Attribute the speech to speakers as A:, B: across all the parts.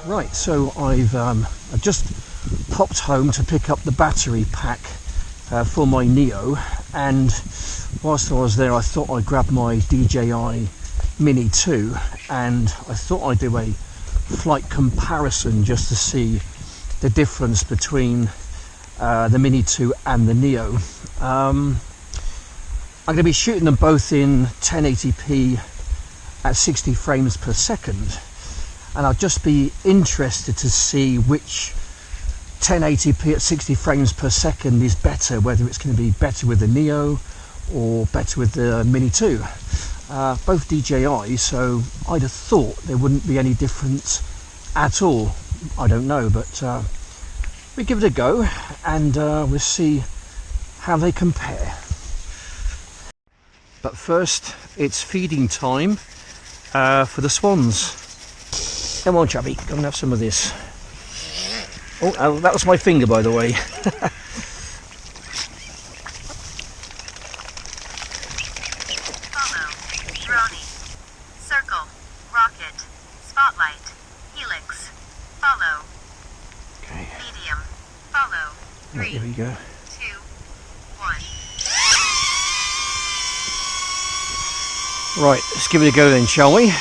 A: Right, so I've just popped home to pick up the battery pack for my Neo, and whilst I was there I thought I'd grab my DJI Mini 2 and I thought I'd do a flight comparison just to see the difference between the Mini 2 and the Neo. I'm going to be shooting them both in 1080p at 60 frames per second, and I'll just be interested to see which 1080p at 60 frames per second is better, whether it's going to be better with the Neo or better with the Mini 2. Both DJI, so I'd have thought there wouldn't be any difference at all. I don't know, but we give it a go and we'll see how they compare. But first, it's feeding time for the swans. Come on, chubby, come and have some of this. Oh, that was my finger, by the way.
B: Follow, Ronnie, circle, rocket, spotlight, helix, follow,
A: Okay.
B: medium, follow, 3,
A: Right, here we go.
B: 2, 1.
A: Right, let's give it a go then, shall we?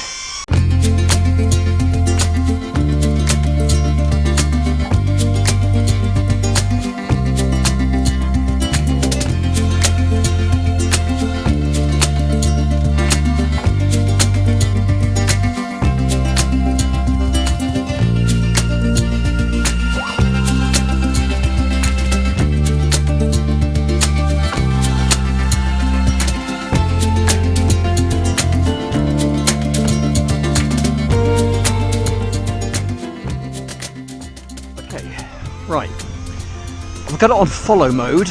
A: Right, I've got it on follow mode.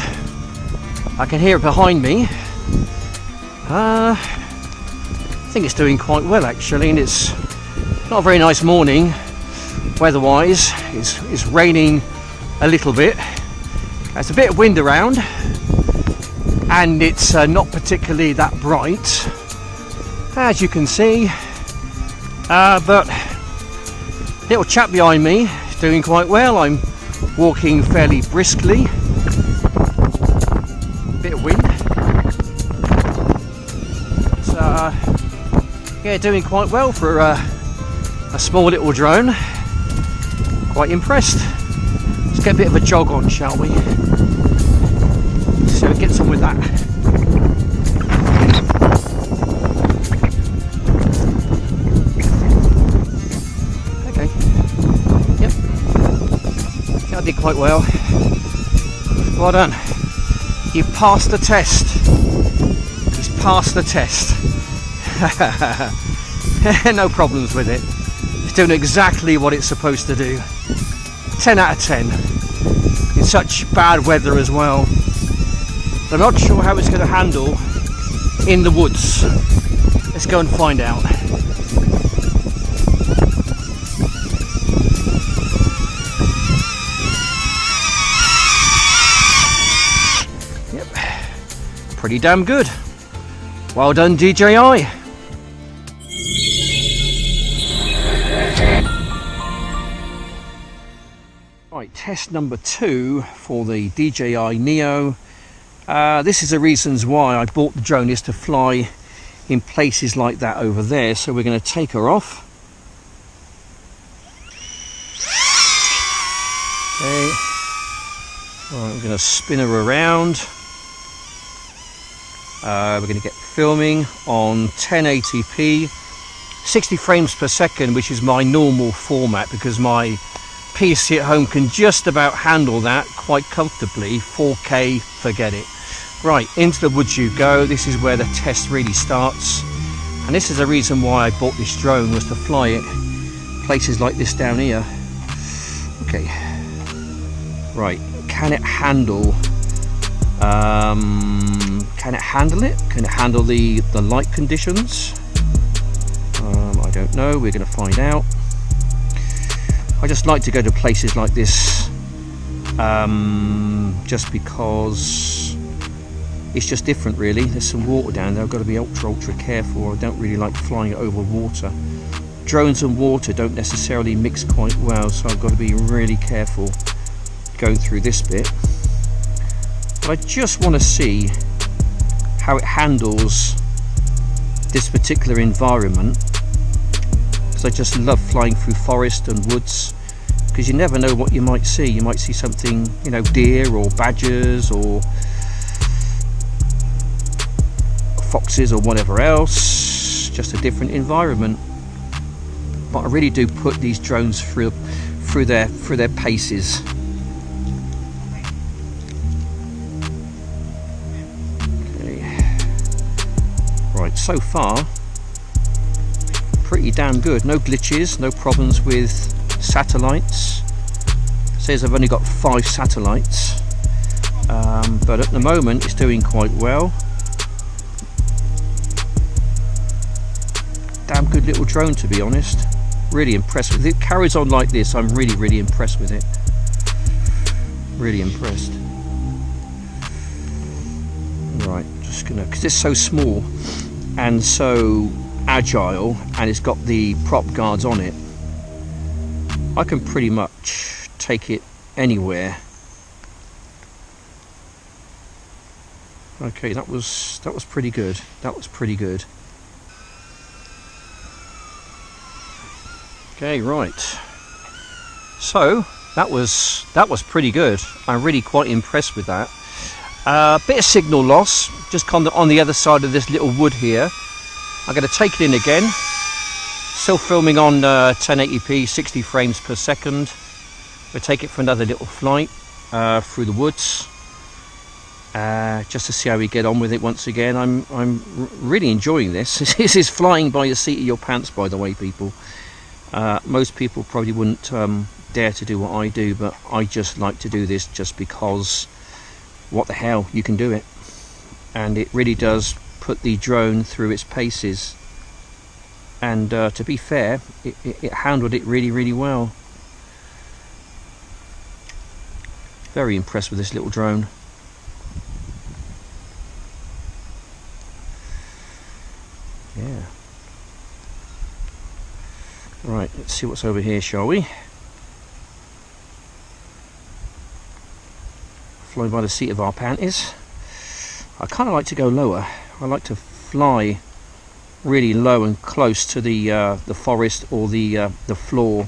A: I can hear it behind me. I think it's doing quite well actually, and it's not a very nice morning weather-wise. It's raining a little bit. There's a bit of wind around, and it's not particularly that bright, as you can see. But little chap behind me is doing quite well. I'm walking fairly briskly. Bit of wind. So, yeah, doing quite well for a small little drone. Quite impressed. Let's get a bit of a jog on, shall we? So it gets on with that. I did quite well. Well done. You've passed the test. He's passed the test. No problems with it. It's doing exactly what it's supposed to do. 10 out of 10. In such bad weather as well. I'm not sure how it's going to handle in the woods. Let's go and find out. Pretty damn good. Well done, DJI. Right, test number 2 for the DJI Neo. This is the reasons why I bought the drone, is to fly in places like that over there. So we're going to take her off. Okay. Right, we're going to spin her around. We're going to get filming on 1080p 60 frames per second, which is my normal format because my PC at home can just about handle that quite comfortably. 4K, forget it. Right, into the woods you go. This is where the test really starts, and this is the reason why I bought this drone, was to fly it places like this down here. Okay, right, can it handle it? Can it handle the light conditions? I don't know. We're going to find out. I just like to go to places like this just because it's just different, really. There's some water down there. I've got to be ultra careful. I don't really like flying it over water. drones and water don't necessarily mix quite well, so I've got to be really careful going through this bit. But I just want to see how it handles this particular environment, because I just love flying through forest and woods, because you never know what you might see. You might see something, you know, deer or badgers or foxes or whatever else, just a different environment. But I really do put these drones through their paces. Okay. Right, so far pretty damn good. No glitches, no problems with satellites. It says I've only got 5 satellites, but at the moment it's doing quite well. Damn good little drone, to be honest. Really impressed with it. Carries on like this, I'm really impressed with it. Really impressed. Right, just gonna, because it's so small and so agile, and it's got the prop guards on it, I can pretty much take it anywhere. Okay, that was pretty good. That was pretty good. Okay, right. So that was pretty good. I'm really quite impressed with that. Bit of signal loss, just on the other side of this little wood here. I'm going to take it in again. Still filming on 1080p, 60 frames per second. We'll take it for another little flight through the woods, just to see how we get on with it once again. I'm really enjoying this. This is flying by the seat of your pants, by the way, people. Most people probably wouldn't dare to do what I do, but I just like to do this just because, what the hell, you can do it. And it really does put the drone through its paces. And to be fair, it handled it really well. Very impressed with this little drone. Yeah. Right, let's see what's over here, shall we? Fly by the seat of our panties. I kind of like to go lower. I like to fly really low and close to the forest or the floor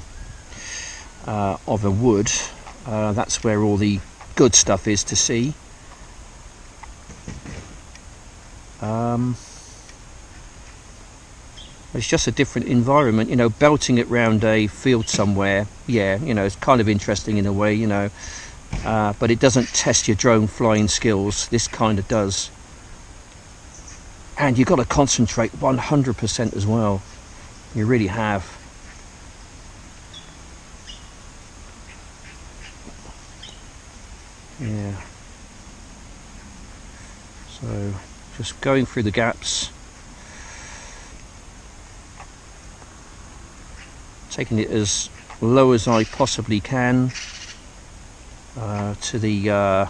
A: of a wood. That's where all the good stuff is to see. It's just a different environment, you know. Belting it round a field somewhere, yeah, you know, it's kind of interesting in a way, you know, but it doesn't test your drone flying skills. This kind of does. And you've got to concentrate 100% as well. You really have. Yeah. So just going through the gaps, taking it as low as I possibly can to the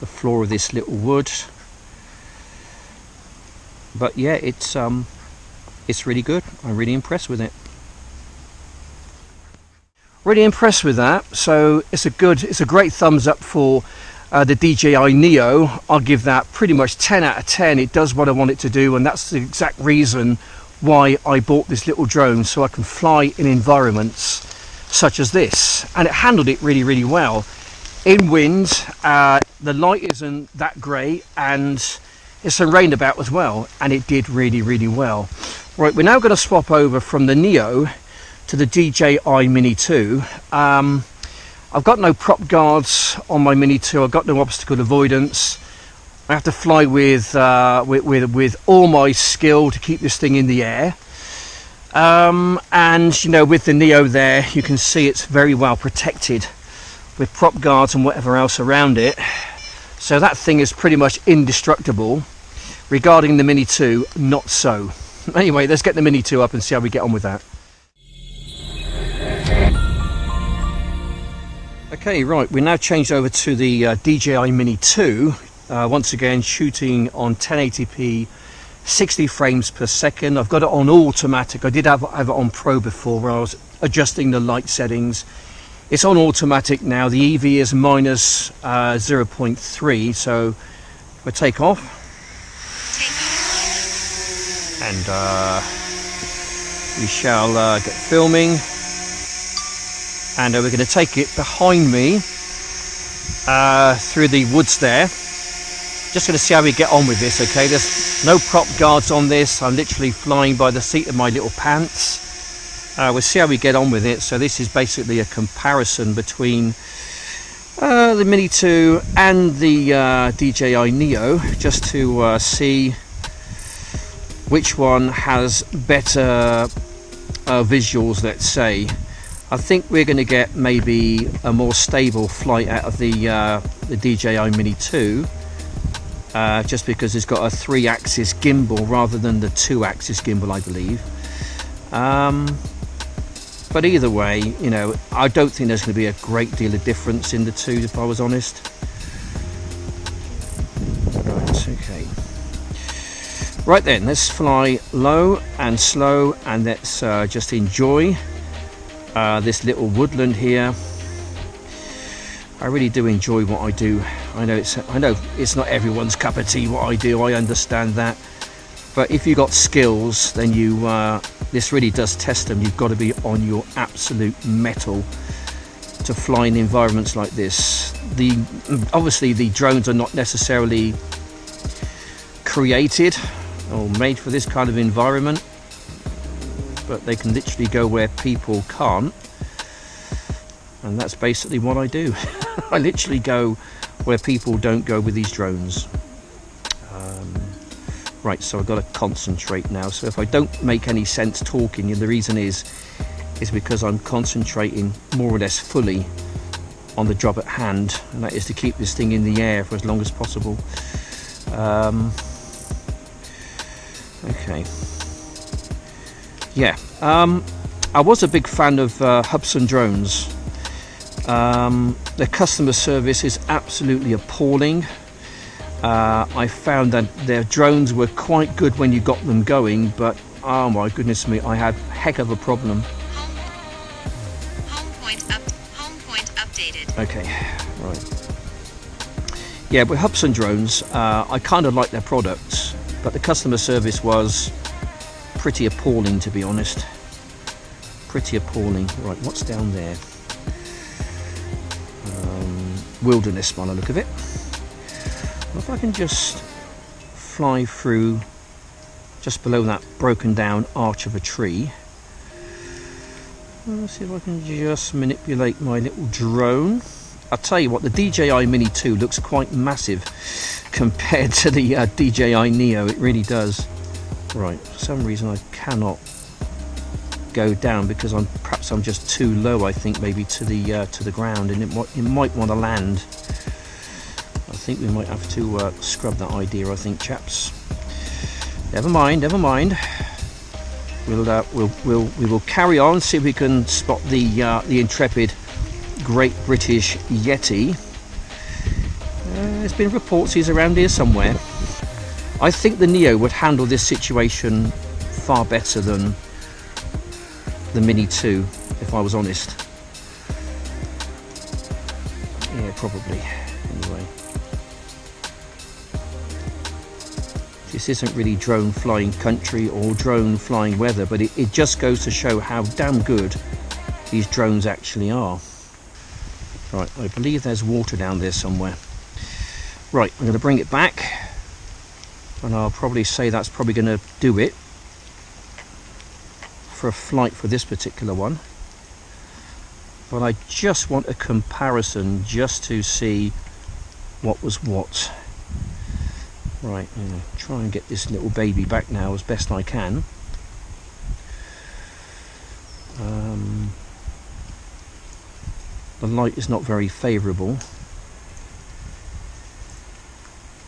A: floor of this little wood. But yeah, it's really good. I'm really impressed with it. Really impressed with that. So it's a great thumbs up for the DJI Neo. I'll give that pretty much 10 out of 10. It does what I want it to do, and that's the exact reason why I bought this little drone, so I can fly in environments such as this. And it handled it really well. In wind, the light isn't that great, and there's some rain about as well, and it did really well. Right, we're now going to swap over from the Neo to the DJI Mini 2. I've got no prop guards on my Mini 2. I've got no obstacle avoidance. I have to fly with all my skill to keep this thing in the air. And you know, with the Neo there, you can see it's very well protected with prop guards and whatever else around it. So that thing is pretty much indestructible. Regarding the Mini 2, not so. Anyway, let's get the Mini 2 up and see how we get on with that. Okay, right, we're now changed over to the DJI Mini 2. Once again, shooting on 1080p, 60 frames per second. I've got it on automatic. I did have it on Pro before where I was adjusting the light settings. It's on automatic now. The EV is minus 0.3, so we'll take off. And we shall get filming. And we're going to take it behind me through the woods there. Just going to see how we get on with this, okay? There's no prop guards on this. I'm literally flying by the seat of my little pants. We'll see how we get on with it. So this is basically a comparison between the Mini 2 and the DJI Neo, just to see which one has better visuals, let's say. I think we're going to get maybe a more stable flight out of the DJI Mini 2, just because it's got a 3-axis gimbal rather than the 2-axis gimbal, I believe. But either way, you know, I don't think there's going to be a great deal of difference in the two, if I was honest. Right, okay. Right then, let's fly low and slow, and let's just enjoy this little woodland here. I really do enjoy what I do. I know it's not everyone's cup of tea what I do. I understand that, but if you've got skills, then you this really does test them. You've got to be on your absolute mettle to fly in environments like this. Obviously the drones are not necessarily created or made for this kind of environment, but they can literally go where people can't, and that's basically what I do. I literally go where people don't go with these drones. Right, so I've got to concentrate now, so if I don't make any sense talking, and the reason is because I'm concentrating more or less fully on the job at hand, and that is to keep this thing in the air for as long as possible. Okay. Yeah, I was a big fan of Hubsan drones. The customer service is absolutely appalling. I found that their drones were quite good when you got them going, but oh my goodness me, I had a heck of a problem.
B: Home point updated.
A: Okay, right. Yeah, with Hubsan drones, I kind of like their products, but the customer service was pretty appalling, to be honest. Pretty appalling. Right, what's down there? Wilderness by the look of it. Well, if I can just fly through just below that broken down arch of a tree. Let's see if I can just manipulate my little drone. I'll tell you what, the DJI Mini 2 looks quite massive compared to the DJI Neo. It really does. Right, for some reason I cannot go down because perhaps I'm just too low, I think, maybe to the ground, and it might want to land. I think we might have to scrub that idea, I think, chaps. Never mind. We will carry on, see if we can spot the intrepid Great British Yeti. There's been reports he's around here somewhere. I think the Neo would handle this situation far better than the Mini 2, if I was honest. Yeah, probably. Anyway, this isn't really drone flying country or drone flying weather, but it just goes to show how damn good these drones actually are. Right, I believe there's water down there somewhere. Right, I'm going to bring it back, and I'll probably say that's probably going to do it for a flight for this particular one. But I just want a comparison just to see what was what. Right, I'm going to try and get this little baby back now as best I can. The light is not very favourable,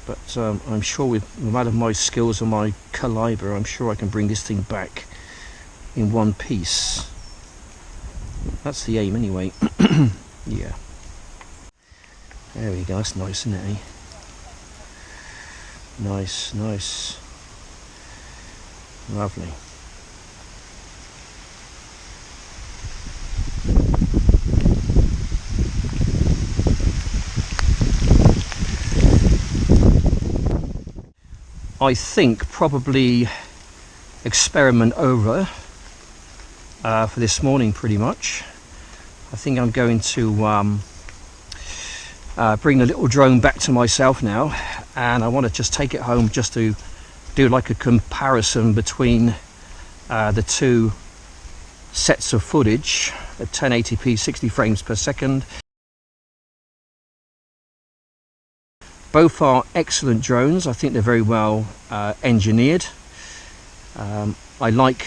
A: but I'm sure with no matter my skills and my calibre, I'm sure I can bring this thing back in one piece. That's the aim anyway. Yeah. There we go, that's nice, isn't it, eh? Nice. Lovely. I think probably experiment over for this morning pretty much. I think I'm going to bring the little drone back to myself now, and I want to just take it home just to do like a comparison between the two sets of footage at 1080p 60 frames per second. Both are excellent drones. I think they're very well engineered. I like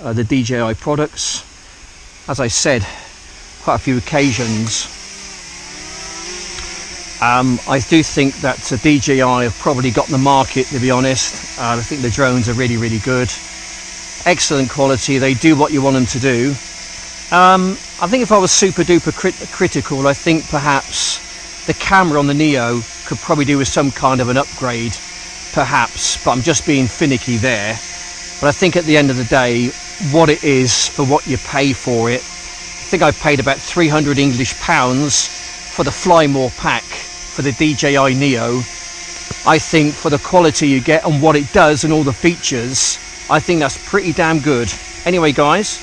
A: the DJI products. As I said, quite a few occasions, I do think that DJI have probably got the market, to be honest. I think the drones are really, really good. Excellent quality. They do what you want them to do. I think if I was super duper critical, I think perhaps the camera on the Neo could probably do with some kind of an upgrade, perhaps, but I'm just being finicky there. But I think at the end of the day, what it is for what you pay for it, I think I paid about 300 English pounds for the Fly More pack for the DJI Neo. I think for the quality you get and what it does and all the features, I think that's pretty damn good. Anyway guys,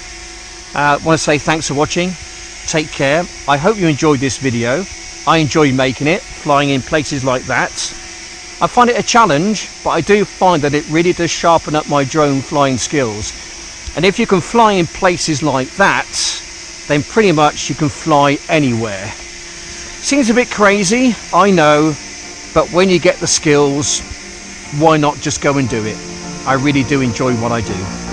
A: I want to say thanks for watching. Take care. I hope you enjoyed this video. I enjoy making it, flying in places like that. I find it a challenge, but I do find that it really does sharpen up my drone flying skills. And if you can fly in places like that, then pretty much you can fly anywhere. Seems a bit crazy, I know, but when you get the skills, why not just go and do it? I really do enjoy what I do.